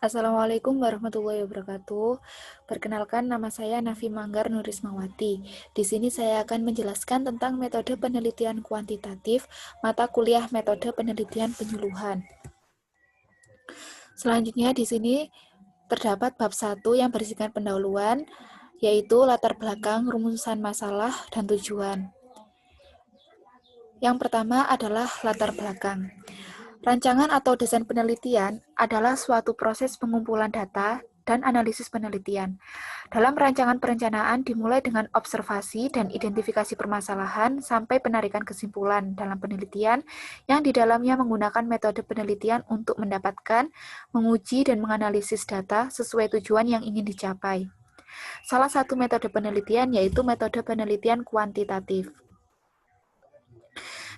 Assalamualaikum warahmatullahi wabarakatuh. Perkenalkan, nama saya Nafi Manggar Nurismawati. Di sini saya akan menjelaskan tentang metode penelitian kuantitatif, mata kuliah metode penelitian penyuluhan. Selanjutnya di sini terdapat bab 1 yang berisikan pendahuluan, yaitu latar belakang, rumusan masalah, dan tujuan. Yang pertama adalah latar belakang. Rancangan atau desain penelitian adalah suatu proses pengumpulan data dan analisis penelitian. Dalam rancangan perencanaan dimulai dengan observasi dan identifikasi permasalahan sampai penarikan kesimpulan dalam penelitian yang di dalamnya menggunakan metode penelitian untuk mendapatkan, menguji, dan menganalisis data sesuai tujuan yang ingin dicapai. Salah satu metode penelitian yaitu metode penelitian kuantitatif.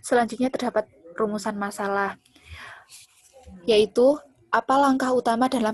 Selanjutnya terdapat rumusan masalah, yaitu apa langkah utama dalam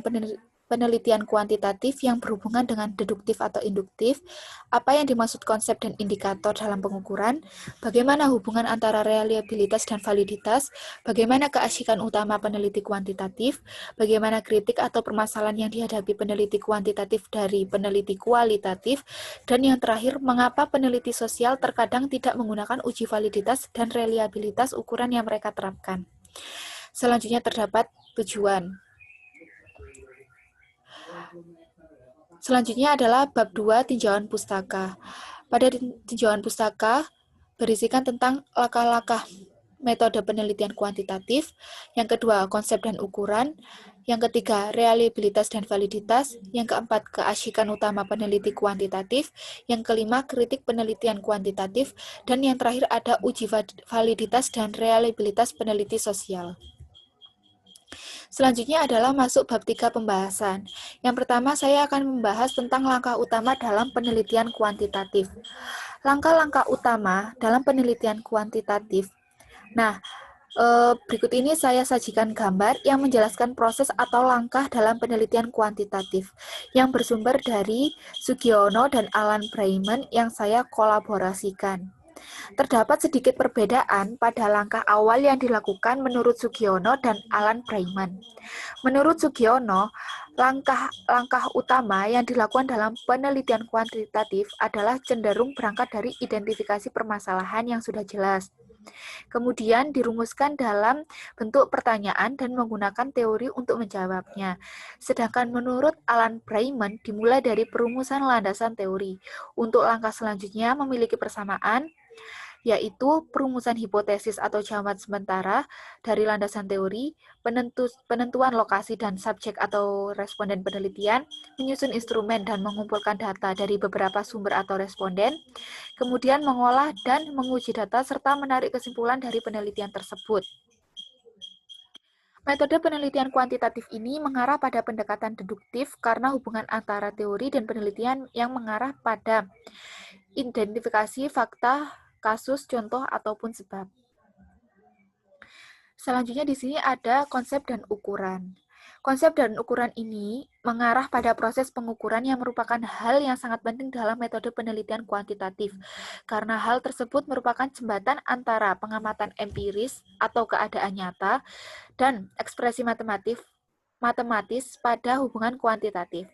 penelitian kuantitatif yang berhubungan dengan deduktif atau induktif, apa yang dimaksud konsep dan indikator dalam pengukuran, bagaimana hubungan antara reliabilitas dan validitas, bagaimana keasyikan utama peneliti kuantitatif, bagaimana kritik atau permasalahan yang dihadapi peneliti kuantitatif dari peneliti kualitatif, dan yang terakhir, mengapa peneliti sosial terkadang tidak menggunakan uji validitas dan reliabilitas ukuran yang mereka terapkan. Selanjutnya terdapat tujuan. Selanjutnya adalah bab 2 tinjauan pustaka. Pada tinjauan pustaka berisikan tentang langkah-langkah metode penelitian kuantitatif, yang kedua konsep dan ukuran, yang ketiga reliabilitas dan validitas, yang keempat keasyikan utama peneliti kuantitatif, yang kelima kritik penelitian kuantitatif, dan yang terakhir ada uji validitas dan reliabilitas peneliti sosial. Selanjutnya adalah masuk bab 3 pembahasan. Yang pertama, saya akan membahas tentang langkah utama dalam penelitian kuantitatif. Langkah-langkah utama dalam penelitian kuantitatif. Nah, berikut ini saya sajikan gambar yang menjelaskan proses atau langkah dalam penelitian kuantitatif yang bersumber dari Sugiono dan Alan Brayman yang saya kolaborasikan. Terdapat sedikit perbedaan pada langkah awal yang dilakukan menurut Sugiono dan Alan Brayman. Menurut Sugiono, langkah utama yang dilakukan dalam penelitian kuantitatif adalah cenderung berangkat dari identifikasi permasalahan yang sudah jelas. Kemudian dirumuskan dalam bentuk pertanyaan dan menggunakan teori untuk menjawabnya. Sedangkan menurut Alan Brayman dimulai dari perumusan landasan teori. Untuk langkah selanjutnya memiliki persamaan, yaitu perumusan hipotesis atau jawaban sementara dari landasan teori, penentuan lokasi dan subjek atau responden penelitian, menyusun instrumen dan mengumpulkan data dari beberapa sumber atau responden, kemudian mengolah dan menguji data serta menarik kesimpulan dari penelitian tersebut. Metode penelitian kuantitatif ini mengarah pada pendekatan deduktif karena hubungan antara teori dan penelitian yang mengarah pada identifikasi fakta, kasus, contoh, ataupun sebab. Selanjutnya di sini ada konsep dan ukuran. Konsep dan ukuran ini mengarah pada proses pengukuran yang merupakan hal yang sangat penting dalam metode penelitian kuantitatif, karena hal tersebut merupakan jembatan antara pengamatan empiris atau keadaan nyata dan ekspresi matematis pada hubungan kuantitatif.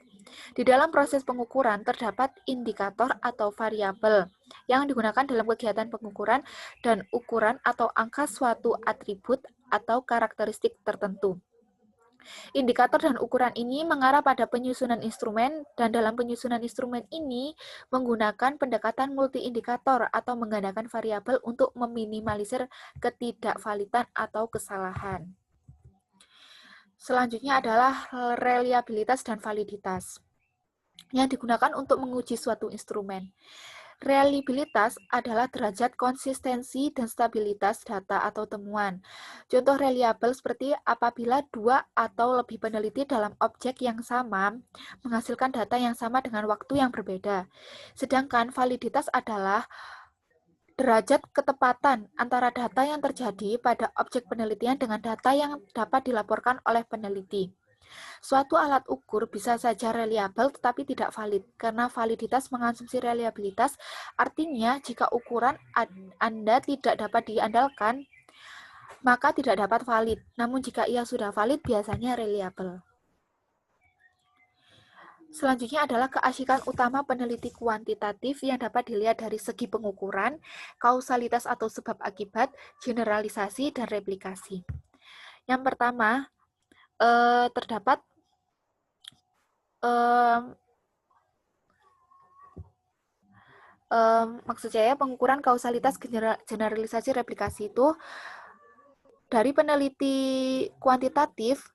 Di dalam proses pengukuran terdapat indikator atau variabel yang digunakan dalam kegiatan pengukuran dan ukuran atau angka suatu atribut atau karakteristik tertentu. Indikator dan ukuran ini mengarah pada penyusunan instrumen, dan dalam penyusunan instrumen ini menggunakan pendekatan multi-indikator atau menggandakan variabel untuk meminimalisir ketidakvalidan atau kesalahan. Selanjutnya adalah reliabilitas dan validitas yang digunakan untuk menguji suatu instrumen. Reliabilitas adalah derajat konsistensi dan stabilitas data atau temuan. Contoh reliabel seperti apabila dua atau lebih peneliti dalam objek yang sama menghasilkan data yang sama dengan waktu yang berbeda. Sedangkan validitas adalah derajat ketepatan antara data yang terjadi pada objek penelitian dengan data yang dapat dilaporkan oleh peneliti. Suatu alat ukur bisa saja reliabel tetapi tidak valid, karena validitas mengasumsi reliabilitas, artinya jika ukuran Anda tidak dapat diandalkan, maka tidak dapat valid. Namun jika ia sudah valid, biasanya reliabel. Selanjutnya adalah keasikan utama peneliti kuantitatif yang dapat dilihat dari segi pengukuran, kausalitas atau sebab akibat, generalisasi, dan replikasi. Yang pertama, terdapat maksud saya pengukuran kausalitas, generalisasi, replikasi itu dari peneliti kuantitatif.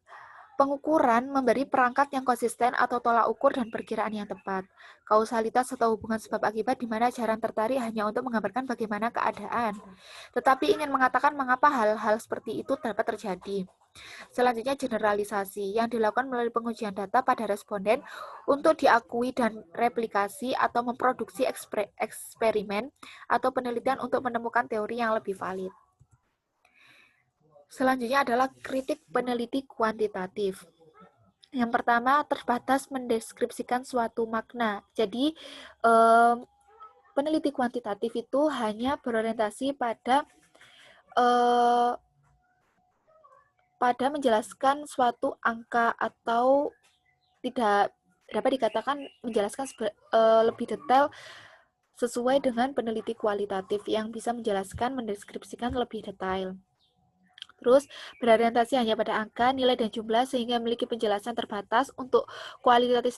Pengukuran memberi perangkat yang konsisten atau tolak ukur dan perkiraan yang tepat. Kausalitas atau hubungan sebab akibat di mana jaran tertarik hanya untuk menggambarkan bagaimana keadaan, tetapi ingin mengatakan mengapa hal-hal seperti itu dapat terjadi. Selanjutnya generalisasi yang dilakukan melalui pengujian data pada responden untuk diakui dan replikasi atau memproduksi eksperimen atau penelitian untuk menemukan teori yang lebih valid. Selanjutnya adalah kritik peneliti kuantitatif. Yang pertama, terbatas mendeskripsikan suatu makna. Jadi, peneliti kuantitatif itu hanya berorientasi pada menjelaskan suatu angka atau tidak dapat dikatakan menjelaskan lebih detail sesuai dengan peneliti kualitatif yang bisa menjelaskan, mendeskripsikan lebih detail. Terus, berorientasi hanya pada angka, nilai, dan jumlah sehingga memiliki penjelasan terbatas untuk kualitatif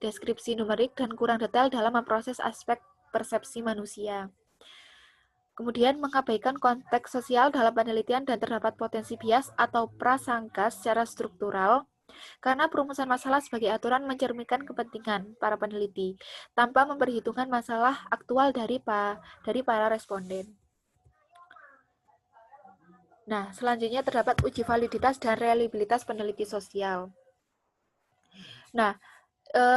deskripsi numerik dan kurang detail dalam memproses aspek persepsi manusia. Kemudian, mengabaikan konteks sosial dalam penelitian dan terdapat potensi bias atau prasangka secara struktural karena perumusan masalah sebagai aturan mencerminkan kepentingan para peneliti tanpa memperhitungkan masalah aktual dari para responden. Nah, selanjutnya terdapat uji validitas dan reliabilitas peneliti sosial. Nah,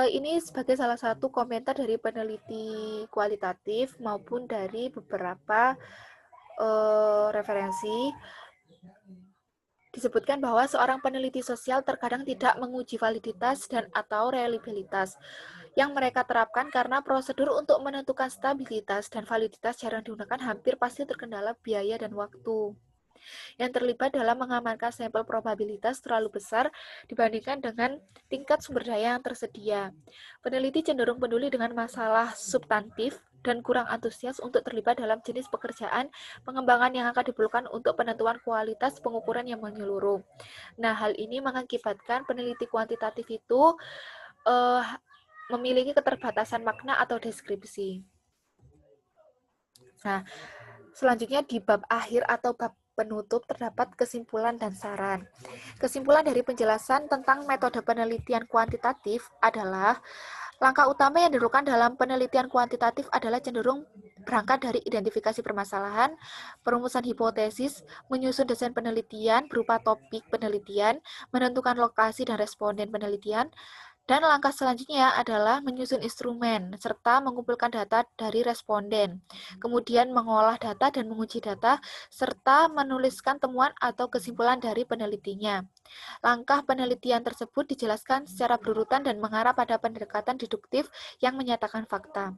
ini sebagai salah satu komentar dari peneliti kualitatif maupun dari beberapa referensi. Disebutkan bahwa seorang peneliti sosial terkadang tidak menguji validitas dan atau reliabilitas yang mereka terapkan karena prosedur untuk menentukan stabilitas dan validitas jarang digunakan, hampir pasti terkendala biaya dan waktu yang terlibat dalam mengamankan sampel probabilitas terlalu besar dibandingkan dengan tingkat sumber daya yang tersedia. Peneliti cenderung peduli dengan masalah substantif dan kurang antusias untuk terlibat dalam jenis pekerjaan pengembangan yang akan diperlukan untuk penentuan kualitas pengukuran yang menyeluruh. Nah, hal ini mengakibatkan peneliti kuantitatif itu memiliki keterbatasan makna atau deskripsi. Nah, selanjutnya di bab akhir atau bab penutup terdapat kesimpulan dan saran. Kesimpulan dari penjelasan tentang metode penelitian kuantitatif adalah langkah utama yang dilakukan dalam penelitian kuantitatif adalah cenderung berangkat dari identifikasi permasalahan, perumusan hipotesis, menyusun desain penelitian berupa topik penelitian, menentukan lokasi dan responden penelitian, dan langkah selanjutnya adalah menyusun instrumen, serta mengumpulkan data dari responden, kemudian mengolah data dan menguji data, serta menuliskan temuan atau kesimpulan dari penelitinya. Langkah penelitian tersebut dijelaskan secara berurutan dan mengarah pada pendekatan deduktif yang menyatakan fakta.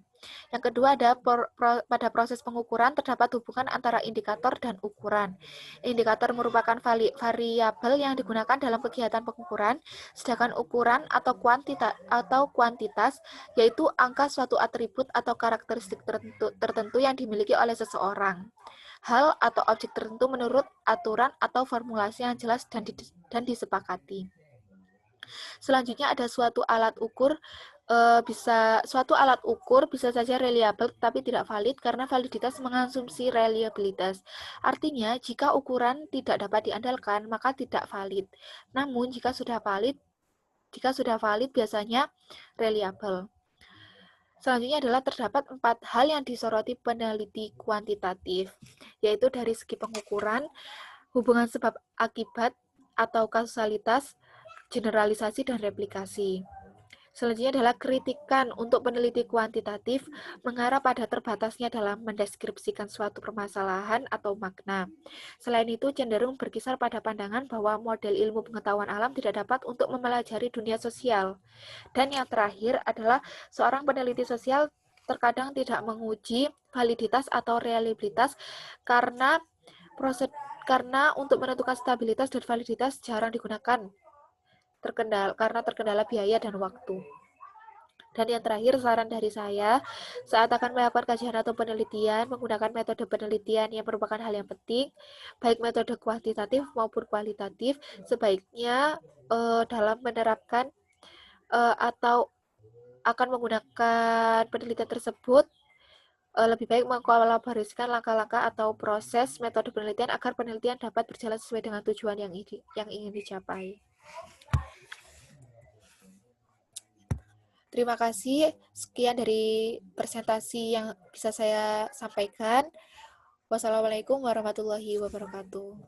Yang kedua ada pada proses pengukuran terdapat hubungan antara indikator dan ukuran. Indikator merupakan variabel yang digunakan dalam kegiatan pengukuran, sedangkan ukuran atau kuantitas yaitu angka suatu atribut atau karakteristik tertentu yang dimiliki oleh seseorang, hal atau objek tertentu menurut aturan atau formulasi yang jelas dan disepakati. Selanjutnya ada suatu alat ukur bisa saja reliabel tetapi tidak valid karena validitas mengasumsi reliabilitas. Artinya, jika ukuran tidak dapat diandalkan, maka tidak valid. Namun, jika sudah valid biasanya reliabel. Selanjutnya adalah terdapat 4 hal yang disoroti peneliti kuantitatif, yaitu dari segi pengukuran, hubungan sebab akibat atau kausalitas, generalisasi, dan replikasi. Selanjutnya adalah kritikan untuk peneliti kuantitatif mengarah pada terbatasnya dalam mendeskripsikan suatu permasalahan atau makna. Selain itu, cenderung berkisar pada pandangan bahwa model ilmu pengetahuan alam tidak dapat untuk mempelajari dunia sosial. Dan yang terakhir adalah seorang peneliti sosial terkadang tidak menguji validitas atau reliabilitas karena karena untuk menentukan stabilitas dan validitas jarang digunakan karena terkendala biaya dan waktu. Dan yang terakhir, saran dari saya, saat akan melakukan kajian atau penelitian, menggunakan metode penelitian yang merupakan hal yang penting, baik metode kuantitatif maupun kualitatif, sebaiknya dalam menerapkan atau akan menggunakan penelitian tersebut, lebih baik mengkolaborasikan langkah-langkah atau proses metode penelitian agar penelitian dapat berjalan sesuai dengan tujuan yang ingin dicapai. Terima kasih. Sekian dari presentasi yang bisa saya sampaikan. Wassalamualaikum warahmatullahi wabarakatuh.